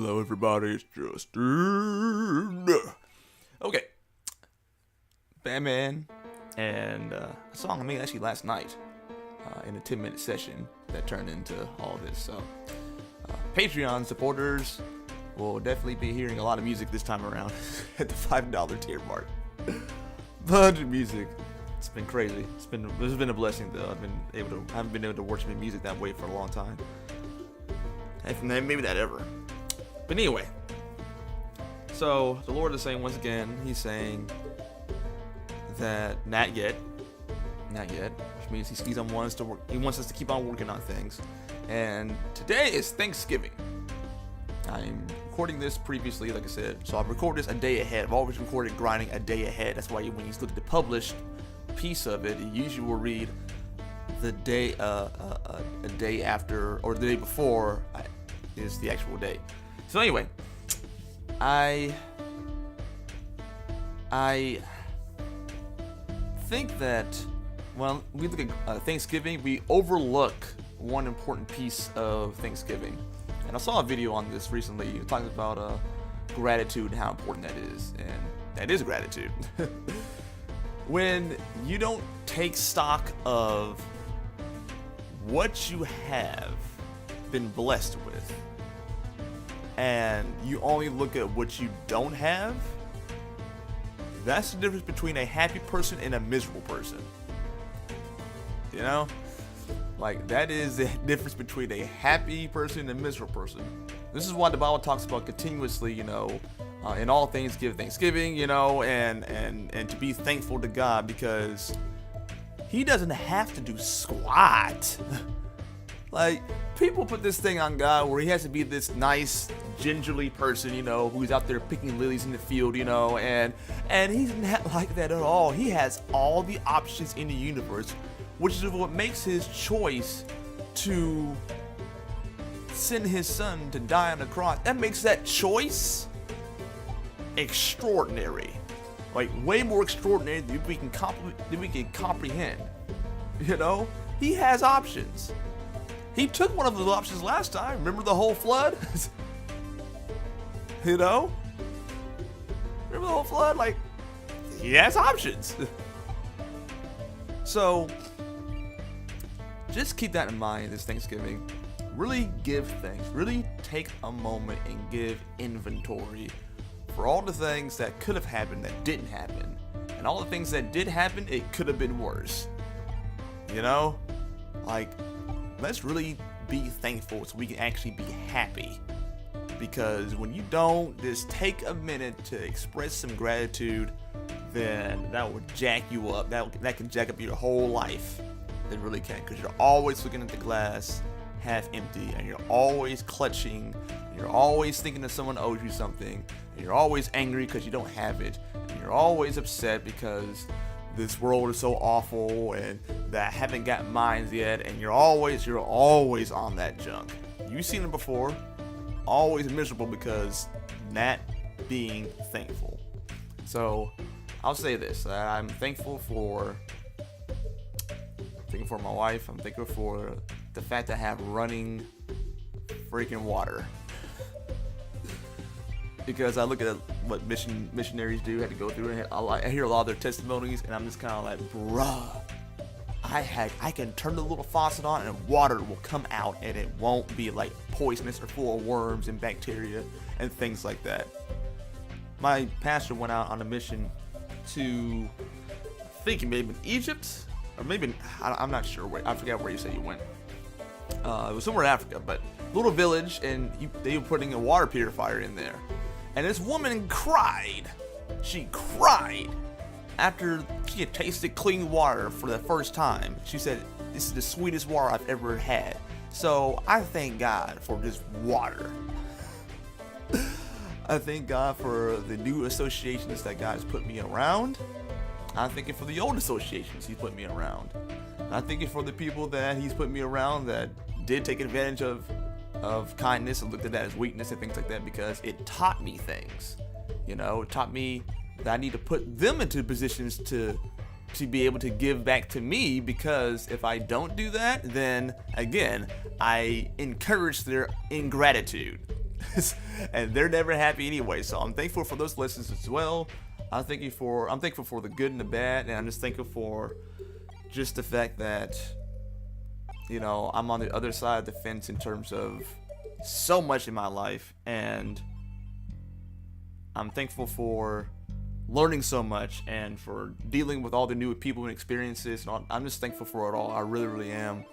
Hello, everybody. It's Justin. Okay. Batman and a song I made actually last night in a 10-minute session that turned into all this. So, Patreon supporters will definitely be hearing a lot of music this time around at the $5 tier mark. Bunch of music. It's been crazy. This has been a blessing though. I haven't been able to worship music that way for a long time. Maybe that ever. But anyway, so the Lord is saying once again, he's saying that not yet, which means he wants us to keep on working on things. And today is Thanksgiving. I'm recording this previously, like I said, so I've recorded this a day ahead. I've always recorded Grinding a day ahead. That's why when you look at the published piece of it, it usually will read the day, a day after or the day before is the actual day. So anyway, I think that when we look at Thanksgiving, we overlook one important piece of Thanksgiving. And I saw a video on this recently talking about gratitude and how important that is. And that is gratitude. When you don't take stock of what you have been blessed with, and you only look at what you don't have, that's the difference between a happy person and a miserable person. You know? Like, that is the difference between a happy person and a miserable person. This is why the Bible talks about continuously, in all things give thanksgiving, and to be thankful to God, because he doesn't have to do squat. Like, people put this thing on God where he has to be this nice, gingerly person, who's out there picking lilies in the field, and he's not like that at all. He has all the options in the universe, which is what makes his choice to send his son to die on the cross. That makes that choice extraordinary. Like, way more extraordinary than we can comprehend. He has options. He took one of those options last time. Remember the whole flood? Remember the whole flood? Like, he has options. So, just keep that in mind this Thanksgiving. Really give thanks. Really take a moment and give inventory for all the things that could have happened that didn't happen. And all the things that did happen, it could have been worse. Like, let's really be thankful so we can actually be happy. Because when you don't just take a minute to express some gratitude, then that will jack you up. That can jack up your whole life. It really can, because you're always looking at the glass half empty, and you're always clutching, and you're always thinking that someone owes you something, and you're always angry because you don't have it, and you're always upset because this world is so awful and that I haven't got mine yet, and you're always on that junk. You've seen it before. Always miserable because not being thankful. So I'll say this: I'm thankful for my wife. I'm thankful for the fact that I have running freaking water. Because I look at what missionaries do, had to go through, and I hear a lot of their testimonies, and I'm just kind of like, bruh, I can turn the little faucet on and water will come out, and it won't be like poisonous or full of worms and bacteria and things like that. My pastor went out on a mission to, I think maybe Egypt, or maybe, I'm not sure where, I forgot where you said you went. It was somewhere in Africa, but little village, and they were putting a water purifier in there. And this woman cried. She cried after she had tasted clean water for the first time. She said, "This is the sweetest water I've ever had." So I thank God for this water. I thank God for the new associations that God has put me around. I'm thanking for the old associations He's put me around. I'm thanking for the people that He's put me around that did take advantage of kindness and looked at that as weakness and things like that, because it taught me things. It taught me that I need to put them into positions to be able to give back to me, because if I don't do that, then again, I encourage their ingratitude. And they're never happy anyway. So I'm thankful for those lessons as well. I'm thankful for the good and the bad, and I'm just thankful for just the fact that, you know, I'm on the other side of the fence in terms of so much in my life, and I'm thankful for learning so much and for dealing with all the new people and experiences. And I'm just thankful for it all. I really, really am.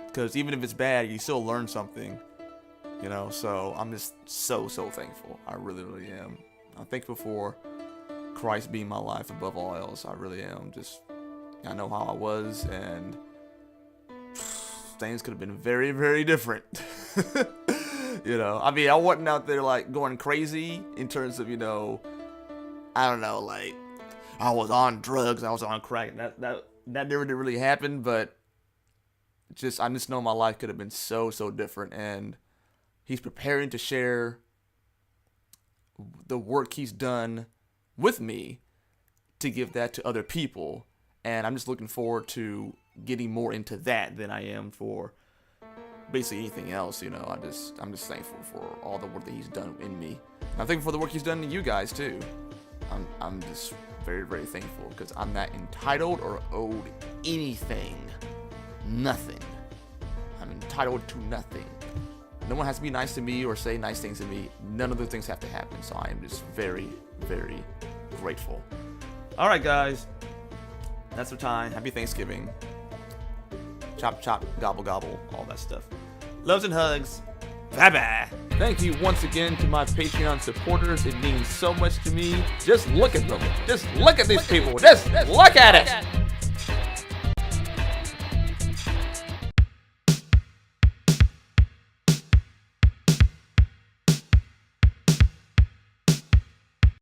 Because even if it's bad, you still learn something, you know. So I'm just so thankful. I really, really am. I'm thankful for Christ being my life above all else. I really am. Just, I know how I was, and things could have been very, very different. You know, I mean, I wasn't out there like going crazy in terms of, you know, I don't know, like I was on drugs, I was on crack. That never did really happen, but I just know my life could have been so different, and he's preparing to share the work he's done with me to give that to other people. And I'm just looking forward to getting more into that than I am for basically anything else, you know. I'm just thankful for all the work that he's done in me. I'm thankful for the work he's done in you guys too. I'm just very, very thankful, because I'm not entitled or owed anything. Nothing. I'm entitled to nothing. No one has to be nice to me or say nice things to me. None of those things have to happen. So I am just very, very grateful. All right, guys. That's our time. Happy Thanksgiving. Chop, chop, gobble, gobble, all that stuff. Loves and hugs. Bye-bye. Thank you once again to my Patreon supporters. It means so much to me. Just look at them. Just look at these people. Just look at it.